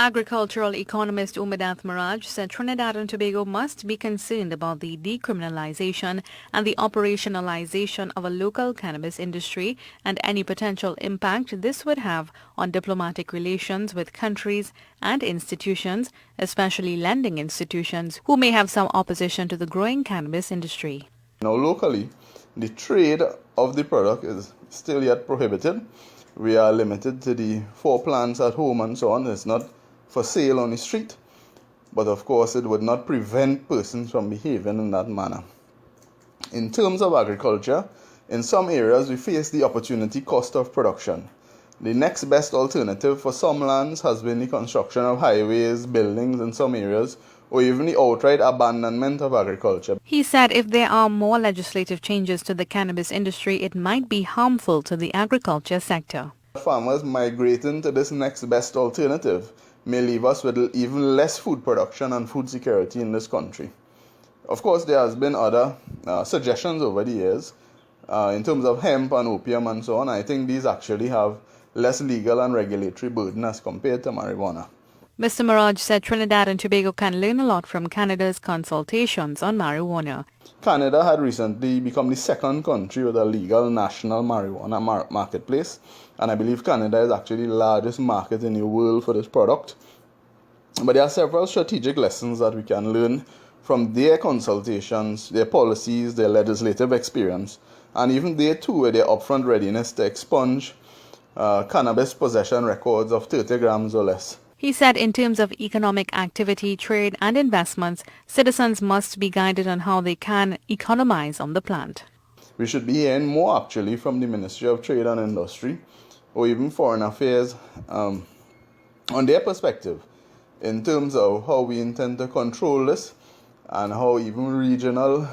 Agricultural economist Umedath Maraj said Trinidad and Tobago must be concerned about the decriminalization and the operationalization of a local cannabis industry and any potential impact this would have on diplomatic relations with countries and institutions, especially lending institutions, who may have some opposition to the growing cannabis industry. Now, locally, the trade of the product is still yet prohibited. We are limited to the 4 plants at home and so on. It's not for sale on the street, but of course it would not prevent persons from behaving in that manner. In terms of agriculture, in some areas we face the opportunity cost of production. The next best alternative for some lands has been the construction of highways, buildings in some areas, or even the outright abandonment of agriculture. He said if there are more legislative changes to the cannabis industry, it might be harmful to the agriculture sector. Farmers migrating to this next best alternative may leave us with even less food production and food security in this country. Of course, there has been other suggestions over the years in terms of hemp and opium and so on. I think these actually have less legal and regulatory burden as compared to marijuana. Mr. Maraj said Trinidad and Tobago can learn a lot from Canada's consultations on marijuana. Canada had recently become the second country with a legal national marijuana marketplace, and I believe Canada is actually the largest market in the world for this product. But there are several strategic lessons that we can learn from their consultations, their policies, their legislative experience, and even they too with their upfront readiness to expunge cannabis possession records of 30 grams or less. He said in terms of economic activity, trade and investments, citizens must be guided on how they can economize on the plant. We should be hearing more actually from the Ministry of Trade and Industry or even Foreign Affairs on their perspective in terms of how we intend to control this and how even regional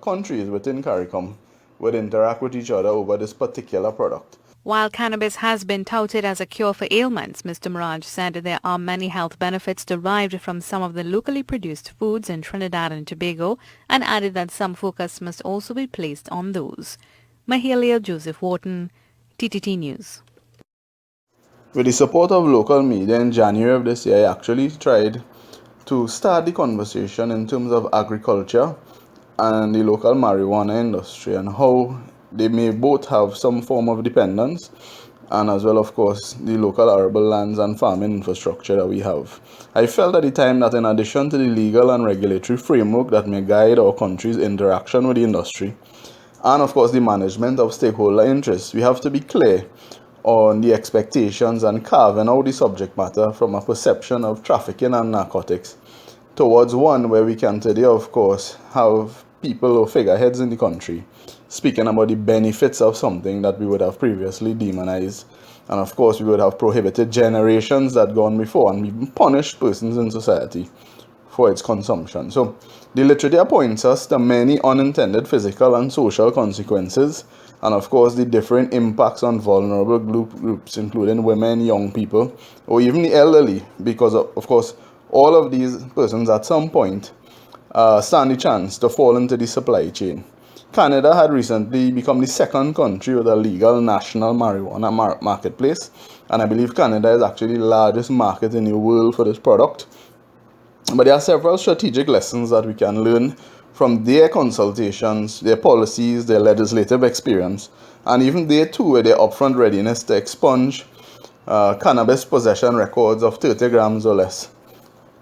countries within CARICOM would interact with each other over this particular product. While cannabis has been touted as a cure for ailments, Mr. Maraj said there are many health benefits derived from some of the locally produced foods in Trinidad and Tobago and added that some focus must also be placed on those. Mahalia Joseph Wharton, TTT News. With the support of local media in January of this year, I actually tried to start the conversation in terms of agriculture and the local marijuana industry and how they may both have some form of dependence, and as well, of course, the local arable lands and farming infrastructure that we have. I felt at the time that in addition to the legal and regulatory framework that may guide our country's interaction with the industry, and of course the management of stakeholder interests, we have to be clear on the expectations and carving out the subject matter from a perception of trafficking and narcotics towards one where we can today, of course, have people or figureheads in the country speaking about the benefits of something that we would have previously demonized. And of course, we would have prohibited generations that gone before and even punished persons in society for its consumption. So the literature points us to many unintended physical and social consequences, and of course the different impacts on vulnerable groups, including women, young people, or even the elderly, because of course all of these persons at some point stand a chance to fall into the supply chain. Canada had recently become the second country with a legal national marijuana marketplace, and I believe Canada is actually the largest market in the world for this product. But there are several strategic lessons that we can learn from their consultations, their policies, their legislative experience, and even they too with their upfront readiness to expunge cannabis possession records of 30 grams or less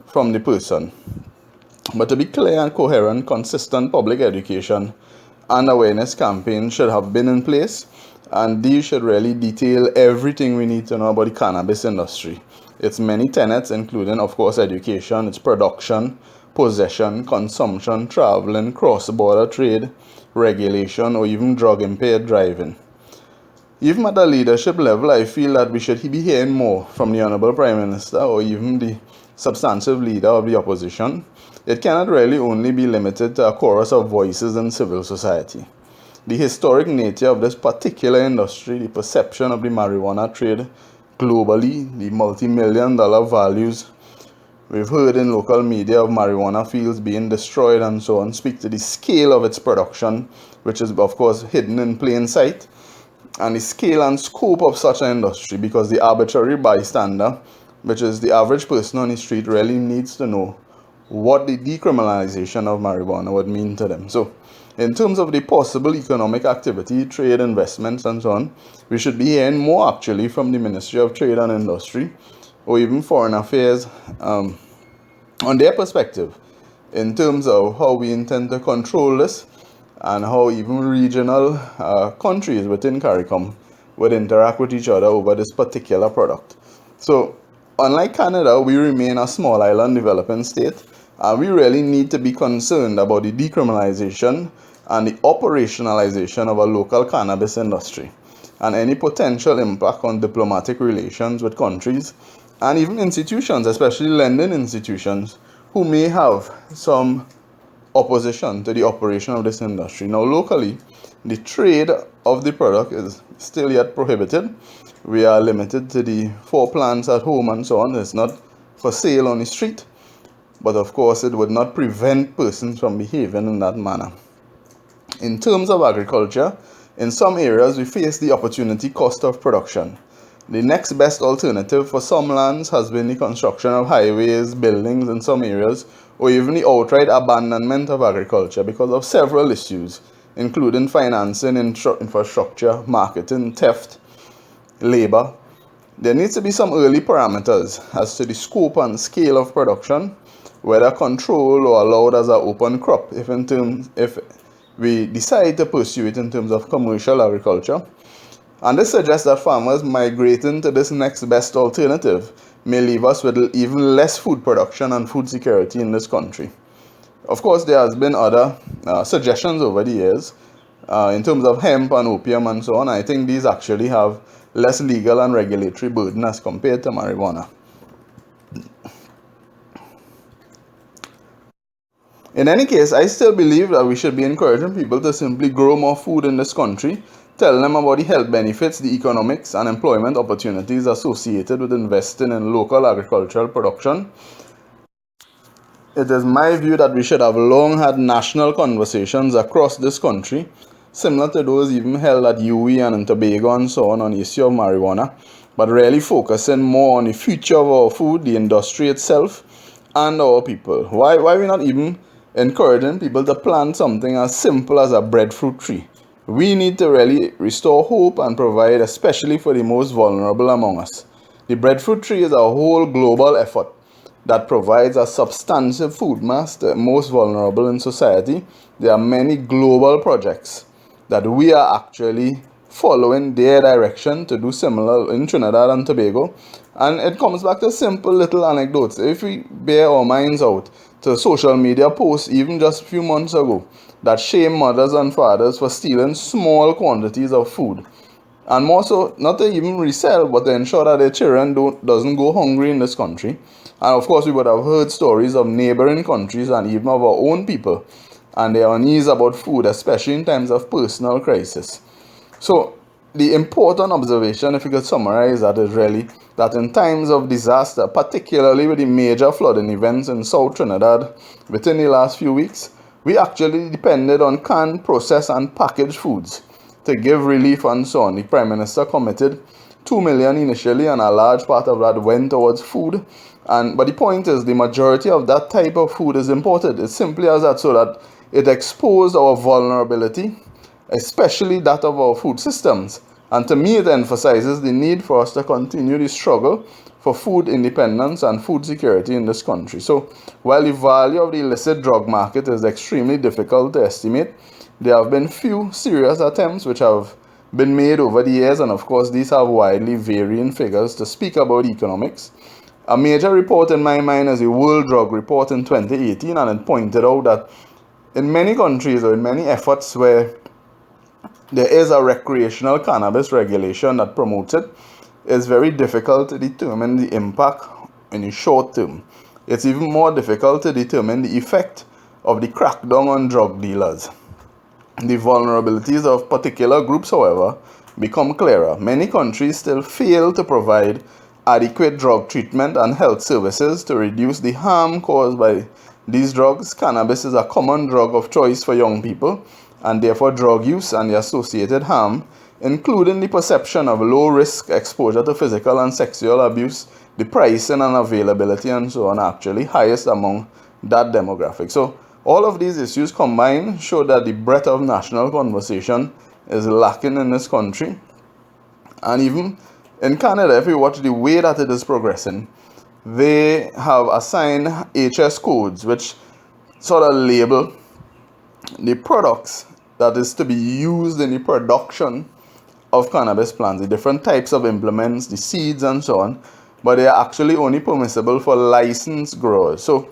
from the person. But to be clear and coherent, consistent public education and awareness campaigns should have been in place, and these should really detail everything we need to know about the cannabis industry. Its many tenets, including, of course, education, its production, possession, consumption, traveling, cross-border trade, regulation, or even drug-impaired driving. Even at the leadership level, I feel that we should be hearing more from the Honorable Prime Minister or even the substantive leader of the opposition. It cannot really only be limited to a chorus of voices in civil society. The historic nature of this particular industry, the perception of the marijuana trade globally, the multi-million-dollar values we've heard in local media of marijuana fields being destroyed and so on, speak to the scale of its production, which is of course hidden in plain sight, and the scale and scope of such an industry, because the arbitrary bystander which is the average person on the street, really needs to know what the decriminalization of marijuana would mean to them. So, in terms of the possible economic activity, trade, investments, and so on, we should be hearing more actually from the Ministry of Trade and Industry or even Foreign Affairs on their perspective in terms of how we intend to control this and how even regional countries within CARICOM would interact with each other over this particular product. So, unlike Canada, we remain a small island developing state, and we really need to be concerned about the decriminalization and the operationalization of a local cannabis industry and any potential impact on diplomatic relations with countries and even institutions, especially lending institutions, who may have some opposition to the operation of this industry. Now, locally, the trade of the product is still yet prohibited. We are limited to the 4 plants at home and so on. It's not for sale on the street, but of course, it would not prevent persons from behaving in that manner. In terms of agriculture, in some areas, we face the opportunity cost of production. The next best alternative for some lands has been the construction of highways, buildings in some areas, or even the outright abandonment of agriculture because of several issues, including financing, infrastructure, marketing, theft, labor. There needs to be some early parameters as to the scope and scale of production, whether controlled or allowed as an open crop if we decide to pursue it in terms of commercial agriculture. And this suggests that farmers migrating to this next best alternative may leave us with even less food production and food security in this country. Of course, there has been other suggestions over the years in terms of hemp and opium and so on. I think these actually have less legal and regulatory burden as compared to marijuana. In any case, I still believe that we should be encouraging people to simply grow more food in this country, tell them about the health benefits, the economics and employment opportunities associated with investing in local agricultural production. It is my view that we should have long had national conversations across this country, similar to those even held at UE and in Tobago and so on the issue of marijuana, but really focusing more on the future of our food, the industry itself, and our people. Why are we not even encouraging people to plant something as simple as a breadfruit tree? We need to really restore hope and provide, especially for the most vulnerable among us. The breadfruit tree is a whole global effort that provides a substantive food mass to the most vulnerable in society. There are many global projects that we are actually following their direction to do similar in Trinidad and Tobago. And it comes back to simple little anecdotes. If we bear our minds out to social media posts, even just a few months ago, that shame mothers and fathers for stealing small quantities of food. And more so, not to even resell, but to ensure that their children doesn't go hungry in this country. And of course, we would have heard stories of neighboring countries and even of our own people and their unease about food, especially in times of personal crisis. So, the important observation, if you could summarize that, is really that in times of disaster, particularly with the major flooding events in South Trinidad within the last few weeks, we actually depended on canned, processed, and packaged foods to give relief and so on. The Prime Minister committed $2 million initially, and a large part of that went towards food. But the point is, the majority of that type of food is imported. It's simply as that, so that it exposed our vulnerability, especially that of our food systems. And to me, it emphasizes the need for us to continue the struggle for food independence and food security in this country. So, while the value of the illicit drug market is extremely difficult to estimate, there have been few serious attempts which have been made over the years, and of course these have widely varying figures to speak about economics. A major report in my mind is the World Drug Report in 2018, and it pointed out that in many countries, or in many efforts where there is a recreational cannabis regulation that promotes it, it's very difficult to determine the impact in the short term. It's even more difficult to determine the effect of the crackdown on drug dealers. The vulnerabilities of particular groups, however, become clearer. Many countries still fail to provide adequate drug treatment and health services to reduce the harm caused by these drugs. Cannabis is a common drug of choice for young people, and therefore drug use and the associated harm, including the perception of low-risk exposure to physical and sexual abuse, the pricing and availability and so on are actually highest among that demographic. So all of these issues combined show that the breadth of national conversation is lacking in this country. And even in Canada, if you watch the way that it is progressing, they have assigned HS codes which sort of label the products that is to be used in the production of cannabis plants, the different types of implements, the seeds and so on, but they are actually only permissible for licensed growers. So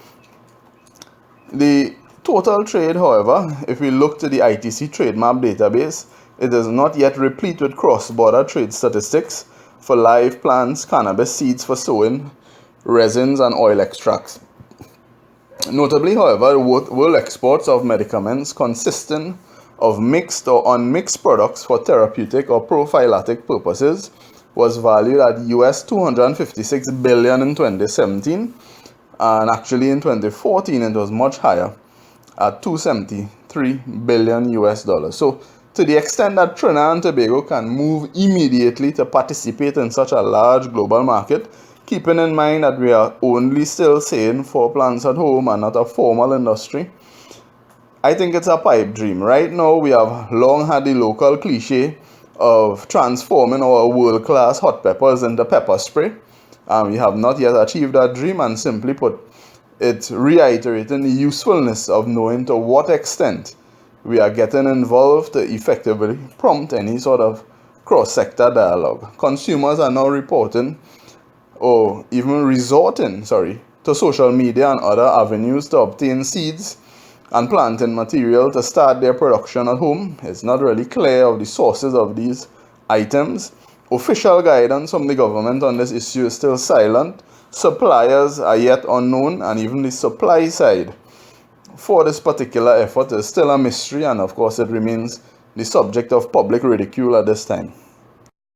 the total trade, however, if we look to the ITC trade map database, it is not yet replete with cross-border trade statistics for live plants, cannabis seeds for sowing, resins and oil extracts. Notably, however, world exports of medicaments consisting of mixed or unmixed products for therapeutic or prophylactic purposes was valued at US $256 billion in 2017, and actually in 2014 it was much higher at $273 billion US dollars. So to the extent that Trinidad and Tobago can move immediately to participate in such a large global market, keeping in mind that we are only still saying 4 plants at home and not a formal industry, I think it's a pipe dream. Right now, we have long had the local cliche of transforming our world-class hot peppers into pepper spray. We have not yet achieved that dream, and simply put, it's reiterating the usefulness of knowing to what extent we are getting involved to effectively prompt any sort of cross-sector dialogue. Consumers are now reporting or even resorting, to social media and other avenues to obtain seeds and planting material to start their production at home. It's not really clear of the sources of these items. Official guidance from the government on this issue is still silent. Suppliers are yet unknown, and even the supply side for this particular effort is still a mystery, and of course it remains the subject of public ridicule at this time.